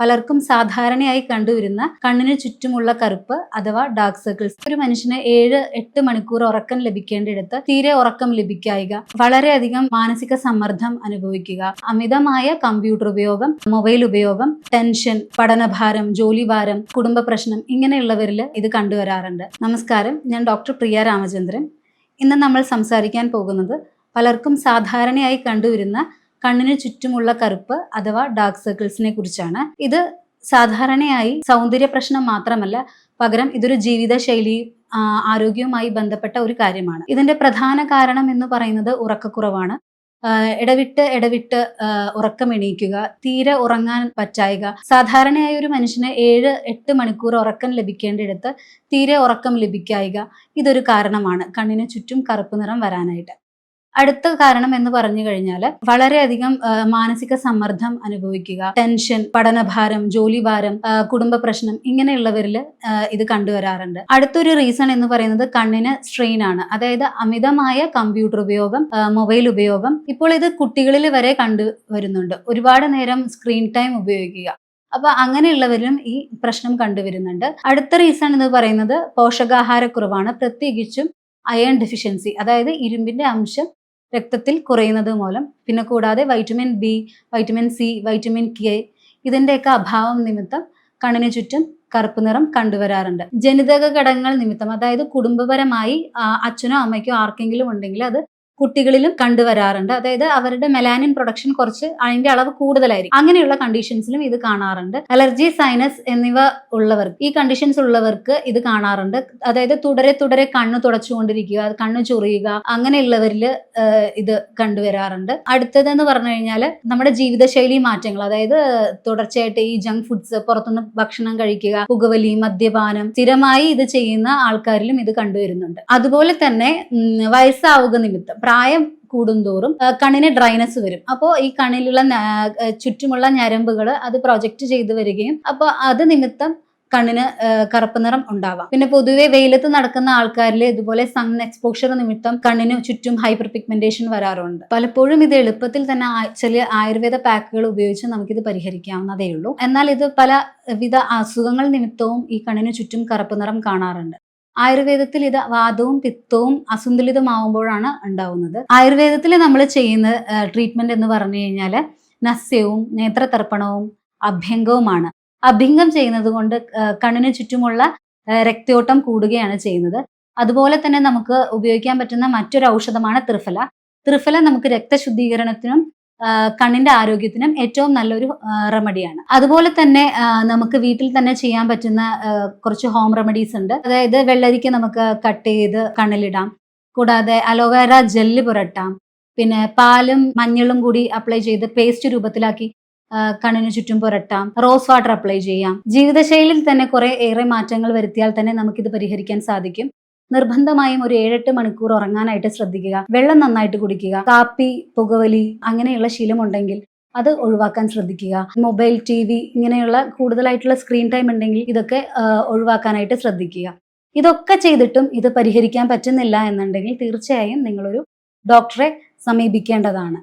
പലർക്കും സാധാരണയായി കണ്ടുവരുന്ന കണ്ണിന് ചുറ്റുമുള്ള കറുപ്പ് അഥവാ ഡാർക്ക് സർക്കിൾസ്. ഒരു മനുഷ്യന് 7-8 മണിക്കൂർ ഉറക്കം ലഭിക്കേണ്ടിടത്ത് തീരെ ഉറക്കം ലഭിക്കായിക, വളരെയധികം മാനസിക സമ്മർദ്ദം അനുഭവിക്കുക, അമിതമായ കമ്പ്യൂട്ടർ ഉപയോഗം, മൊബൈൽ ഉപയോഗം, ടെൻഷൻ, പഠനഭാരം, ജോലിഭാരം, കുടുംബ പ്രശ്നം ഇങ്ങനെയുള്ളവരിൽ ഇത് കണ്ടുവരാറുണ്ട്. നമസ്കാരം, ഞാൻ ഡോക്ടർ പ്രിയ രാമചന്ദ്രൻ. ഇന്ന് നമ്മൾ സംസാരിക്കാൻ പോകുന്നത് പലർക്കും സാധാരണയായി കണ്ടുവരുന്ന കണ്ണിന് ചുറ്റുമുള്ള കറുപ്പ് അഥവാ ഡാർക്ക് സർക്കിൾസിനെ കുറിച്ചാണ്. ഇത് സാധാരണയായി സൗന്ദര്യ പ്രശ്നം മാത്രമല്ല, പകരം ഇതൊരു ജീവിതശൈലി ആരോഗ്യവുമായി ബന്ധപ്പെട്ട ഒരു കാര്യമാണ്. ഇതിന്റെ പ്രധാന കാരണം എന്ന് പറയുന്നത് ഉറക്കക്കുറവാണ്. ഇടവിട്ട് ഉറക്കം എണീക്കുക, തീരെ ഉറങ്ങാൻ പറ്റായിക. സാധാരണയായി ഒരു മനുഷ്യന് 7-8 മണിക്കൂർ ഉറക്കം ലഭിക്കേണ്ടിടത്ത് തീരെ ഉറക്കം ലഭിക്കായിക ഇതൊരു കാരണമാണ് കണ്ണിന് ചുറ്റും കറുപ്പ് നിറം വരാനായിട്ട്. അടുത്ത കാരണം എന്ന് പറഞ്ഞു കഴിഞ്ഞാൽ വളരെയധികം മാനസിക സമ്മർദ്ദം അനുഭവിക്കുക, ടെൻഷൻ, പഠനഭാരം, ജോലിഭാരം, കുടുംബ പ്രശ്നം ഇങ്ങനെയുള്ളവരിൽ ഇത് കണ്ടുവരാറുണ്ട്. അടുത്തൊരു റീസൺ എന്ന് പറയുന്നത് കണ്ണിന് സ്ട്രെയിൻ ആണ്. അതായത് അമിതമായ കമ്പ്യൂട്ടർ ഉപയോഗം, മൊബൈൽ ഉപയോഗം. ഇപ്പോൾ ഇത് കുട്ടികളിൽ വരെ കണ്ടുവരുന്നുണ്ട്. ഒരുപാട് നേരം സ്ക്രീൻ ടൈം ഉപയോഗിക്കുക. അപ്പൊ അങ്ങനെയുള്ളവരിലും ഈ പ്രശ്നം കണ്ടുവരുന്നുണ്ട്. അടുത്ത റീസൺ എന്ന് പറയുന്നത് പോഷകാഹാരക്കുറവാണ്, പ്രത്യേകിച്ചും അയൺ ഡെഫിഷ്യൻസി, അതായത് ഇരുമ്പിന്റെ അംശം രക്തത്തിൽ കുറയുന്നത് മൂലം. പിന്നെ കൂടാതെ vitamin B, vitamin C, vitamin K ഇതിൻ്റെയൊക്കെ അഭാവം നിമിത്തം കണ്ണിന് ചുറ്റും കറുപ്പ് നിറം കണ്ടുവരാറുണ്ട്. ജനിതക ഘടകങ്ങൾ നിമിത്തം, അതായത് കുടുംബപരമായി അച്ഛനോ അമ്മയ്ക്കോ ആർക്കെങ്കിലും ഉണ്ടെങ്കിൽ അത് കുട്ടികളിലും കണ്ടുവരാറുണ്ട്. അതായത് അവരുടെ മെലാനിൻ പ്രൊഡക്ഷൻ കുറച്ച് അതിന്റെ അളവ് കൂടുതലായിരിക്കും. അങ്ങനെയുള്ള കണ്ടീഷൻസിലും ഇത് കാണാറുണ്ട്. അലർജി, സൈനസ് എന്നിവ ഉള്ളവർക്ക്, ഈ കണ്ടീഷൻസ് ഉള്ളവർക്ക് ഇത് കാണാറുണ്ട്. അതായത് തുടരെ കണ്ണ് തുടച്ചുകൊണ്ടിരിക്കുക, കണ്ണ് ചൊറിയുക, അങ്ങനെയുള്ളവരിൽ ഇത് കണ്ടുവരാറുണ്ട്. അടുത്തതെന്ന് പറഞ്ഞു കഴിഞ്ഞാൽ നമ്മുടെ ജീവിതശൈലി മാറ്റങ്ങൾ, അതായത് തുടർച്ചയായിട്ട് ഈ ജങ്ക് ഫുഡ്സ്, പുറത്തുനിന്ന് ഭക്ഷണം കഴിക്കുക, പുകവലി, മദ്യപാനം സ്ഥിരമായി ഇത് ചെയ്യുന്ന ആൾക്കാരിലും ഇത് കണ്ടുവരുന്നുണ്ട്. അതുപോലെ തന്നെ വയസ്സാവുക നിമിത്തം, പ്രായം കൂടുന്തോറും കണ്ണിന് ഡ്രൈനസ് വരും. അപ്പോൾ ഈ കണ്ണിലുള്ള ചുറ്റുമുള്ള ഞരമ്പുകൾ അത് പ്രൊജക്റ്റ് ചെയ്ത് വരികയും അപ്പോൾ അത് നിമിത്തം കണ്ണിന് കറുപ്പ് നിറം ഉണ്ടാവാം. പിന്നെ പൊതുവെ വെയിലത്ത് നടക്കുന്ന ആൾക്കാരിൽ ഇതുപോലെ സൺ എക്സ്പോഷർ നിമിത്തം കണ്ണിന് ചുറ്റും ഹൈപ്പർ പിഗ്മെന്റേഷൻ വരാറുണ്ട്. പലപ്പോഴും ഇത് എളുപ്പത്തിൽ തന്നെ ചില ആയുർവേദ പാക്കുകൾ ഉപയോഗിച്ച് നമുക്കിത് പരിഹരിക്കാവുന്നതേ ഉള്ളൂ. എന്നാൽ ഇത് പലവിധ അസുഖങ്ങൾ നിമിത്തവും ഈ കണ്ണിന് ചുറ്റും കറുപ്പ് നിറം കാണാറുണ്ട്. ആയുർവേദത്തിൽ ഇത് വാതവും പിത്തവും അസന്തുലിതമാവുമ്പോഴാണ് ഉണ്ടാവുന്നത്. ആയുർവേദത്തിൽ നമ്മൾ ചെയ്യുന്ന ട്രീറ്റ്മെന്റ് എന്ന് പറഞ്ഞു കഴിഞ്ഞാൽ നസ്യവും നേത്രതർപ്പണവും അഭ്യംഗവുമാണ്. അഭ്യംഗം ചെയ്യുന്നത് കൊണ്ട് കണ്ണിന് ചുറ്റുമുള്ള രക്തയോട്ടം കൂടുകയാണ് ചെയ്യുന്നത്. അതുപോലെ തന്നെ നമുക്ക് ഉപയോഗിക്കാൻ പറ്റുന്ന മറ്റൊരു ഔഷധമാണ് ത്രിഫല. ത്രിഫല നമുക്ക് രക്തശുദ്ധീകരണത്തിനും കണ്ണിന്റെ ആരോഗ്യത്തിനും ഏറ്റവും നല്ലൊരു റെമഡിയാണ്. അതുപോലെ തന്നെ നമുക്ക് വീട്ടിൽ തന്നെ ചെയ്യാൻ പറ്റുന്ന കുറച്ച് ഹോം റെമഡീസ് ഉണ്ട്. അതായത് വെള്ളരിക്ക നമുക്ക് കട്ട് ചെയ്ത് കണ്ണിലിടാം. കൂടാതെ അലോവേര ജെല്ല് പുരട്ടാം. പിന്നെ പാലും മഞ്ഞളും കൂടി അപ്ലൈ ചെയ്ത് പേസ്റ്റ് രൂപത്തിലാക്കി കണ്ണിന് ചുറ്റും പുരട്ടാം. റോസ് വാട്ടർ അപ്ലൈ ചെയ്യാം. ജീവിതശൈലിയിൽ തന്നെ ഏറെ മാറ്റങ്ങൾ വരുത്തിയാൽ തന്നെ നമുക്കിത് പരിഹരിക്കാൻ സാധിക്കും. നിർബന്ധമായും ഒരു 7-8 മണിക്കൂർ ഉറങ്ങാനായിട്ട് ശ്രദ്ധിക്കുക. വെള്ളം നന്നായിട്ട് കുടിക്കുക. കാപ്പി, പുകവലി അങ്ങനെയുള്ള ശീലമുണ്ടെങ്കിൽ അത് ഒഴിവാക്കാൻ ശ്രദ്ധിക്കുക. മൊബൈൽ, TV ഇങ്ങനെയുള്ള കൂടുതലായിട്ടുള്ള സ്ക്രീൻ ടൈം ഉണ്ടെങ്കിൽ ഇതൊക്കെ ഒഴിവാക്കാനായിട്ട് ശ്രദ്ധിക്കുക. ഇതൊക്കെ ചെയ്തിട്ടും ഇത് പരിഹരിക്കാൻ പറ്റുന്നില്ല എന്നുണ്ടെങ്കിൽ തീർച്ചയായും നിങ്ങളൊരു ഡോക്ടറെ സമീപിക്കേണ്ടതാണ്.